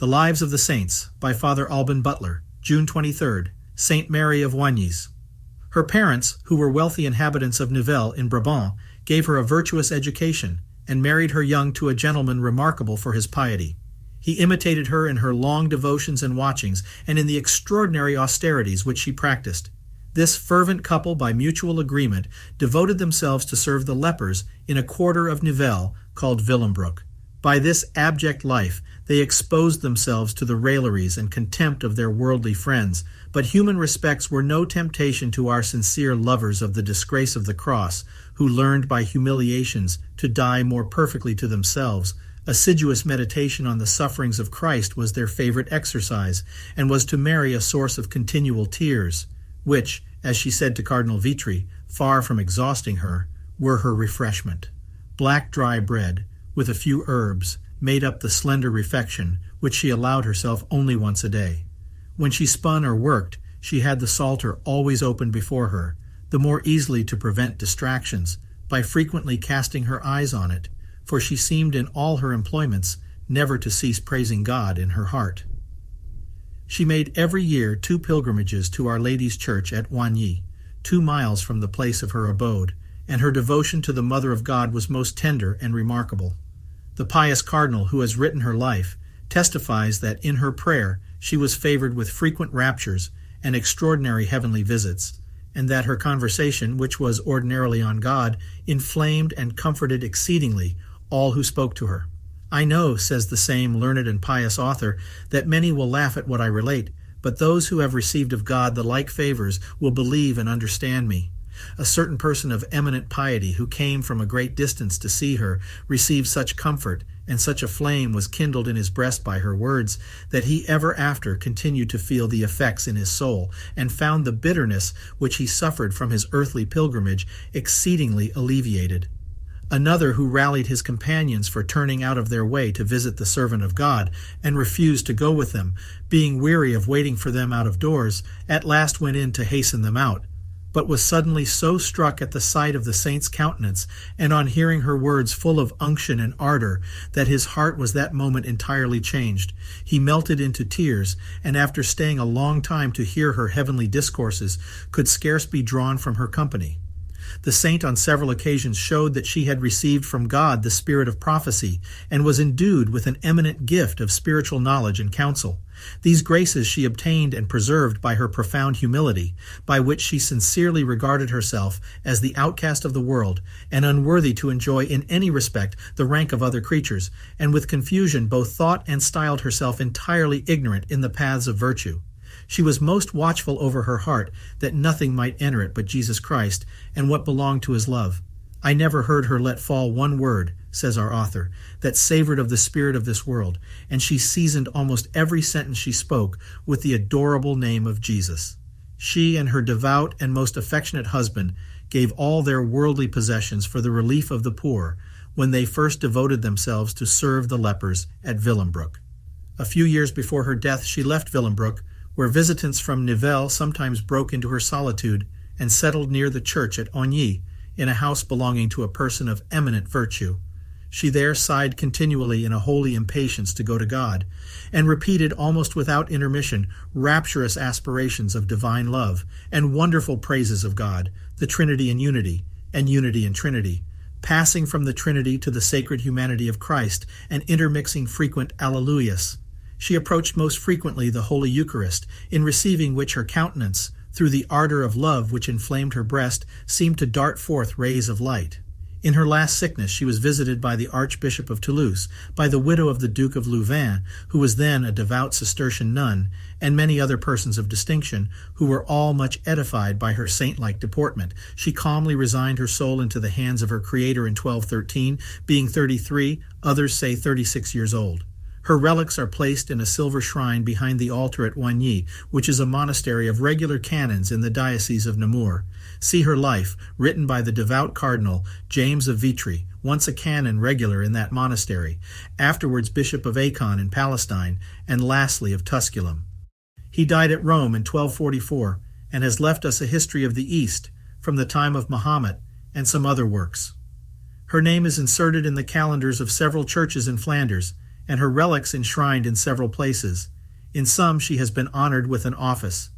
The Lives of the Saints by Father Alban Butler, June 23rd, Saint Mary of Oignies. Her parents, who were wealthy inhabitants of Nivelles in Brabant, gave her a virtuous education and married her young to a gentleman remarkable for his piety. He imitated her in her long devotions and watchings and in the extraordinary austerities which she practiced. This fervent couple, by mutual agreement, devoted themselves to serve the lepers in a quarter of Nivelles called Willembroek. By this abject life, they exposed themselves to the railleries and contempt of their worldly friends, but human respects were no temptation to our sincere lovers of the disgrace of the cross, who learned by humiliations to die more perfectly to themselves. Assiduous meditation on the sufferings of Christ was their favorite exercise, and was to Mary a source of continual tears, which, as she said to Cardinal Vitry, far from exhausting her, were her refreshment. Black dry bread, with a few herbs, made up the slender refection which she allowed herself only once a day. When she spun or worked, she had the psalter always open before her, the more easily to prevent distractions, by frequently casting her eyes on it, for she seemed in all her employments never to cease praising God in her heart. She made every year 2 pilgrimages to Our Lady's Church at Oignies, 2 miles from the place of her abode, and her devotion to the Mother of God was most tender and remarkable. The pious cardinal who has written her life testifies that in her prayer she was favored with frequent raptures and extraordinary heavenly visits, and that her conversation, which was ordinarily on God, inflamed and comforted exceedingly all who spoke to her. I know, says the same learned and pious author, that many will laugh at what I relate, but those who have received of God the like favors will believe and understand me. A certain person of eminent piety who came from a great distance to see her received such comfort, and such a flame was kindled in his breast by her words, that he ever after continued to feel the effects in his soul, and found the bitterness which he suffered from his earthly pilgrimage exceedingly alleviated. Another who rallied his companions for turning out of their way to visit the servant of God, and refused to go with them, being weary of waiting for them out of doors, at last went in to hasten them out, but was suddenly so struck at the sight of the saint's countenance, and on hearing her words full of unction and ardor, that his heart was that moment entirely changed. He melted into tears, and after staying a long time to hear her heavenly discourses, could scarce be drawn from her company. The saint on several occasions showed that she had received from God the spirit of prophecy, and was endued with an eminent gift of spiritual knowledge and counsel. These graces she obtained and preserved by her profound humility, by which she sincerely regarded herself as the outcast of the world, and unworthy to enjoy in any respect the rank of other creatures, and with confusion both thought and styled herself entirely ignorant in the paths of virtue. She was most watchful over her heart, that nothing might enter it but Jesus Christ, and what belonged to his love. I never heard her let fall one word, says our author, that savored of the spirit of this world, and she seasoned almost every sentence she spoke with the adorable name of Jesus. She and her devout and most affectionate husband gave all their worldly possessions for the relief of the poor, when they first devoted themselves to serve the lepers at Willembroek. A few years before her death she left Willembroek, where visitants from Nivelles sometimes broke into her solitude, and settled near the church at Oignies, in a house belonging to a person of eminent virtue. She there sighed continually in a holy impatience to go to God, and repeated almost without intermission rapturous aspirations of divine love, and wonderful praises of God, the Trinity and unity in Trinity, passing from the Trinity to the sacred humanity of Christ, and intermixing frequent Alleluias. She approached most frequently the Holy Eucharist, in receiving which her countenance, through the ardor of love which inflamed her breast, seemed to dart forth rays of light. In her last sickness she was visited by the Archbishop of Toulouse, by the widow of the Duke of Louvain, who was then a devout Cistercian nun, and many other persons of distinction, who were all much edified by her saint-like deportment. She calmly resigned her soul into the hands of her Creator in 1213, being 33, others say 36 years old. Her relics are placed in a silver shrine behind the altar at Oignies, which is a monastery of regular canons in the Diocese of Namur. See her life, written by the devout Cardinal Jacques de Vitry, once a canon regular in that monastery, afterwards Bishop of Acon in Palestine, and lastly of Tusculum. He died at Rome in 1244, and has left us a history of the East, from the time of Mahomet, and some other works. Her name is inserted in the calendars of several churches in Flanders, and her relics enshrined in several places. In some she has been honored with an office.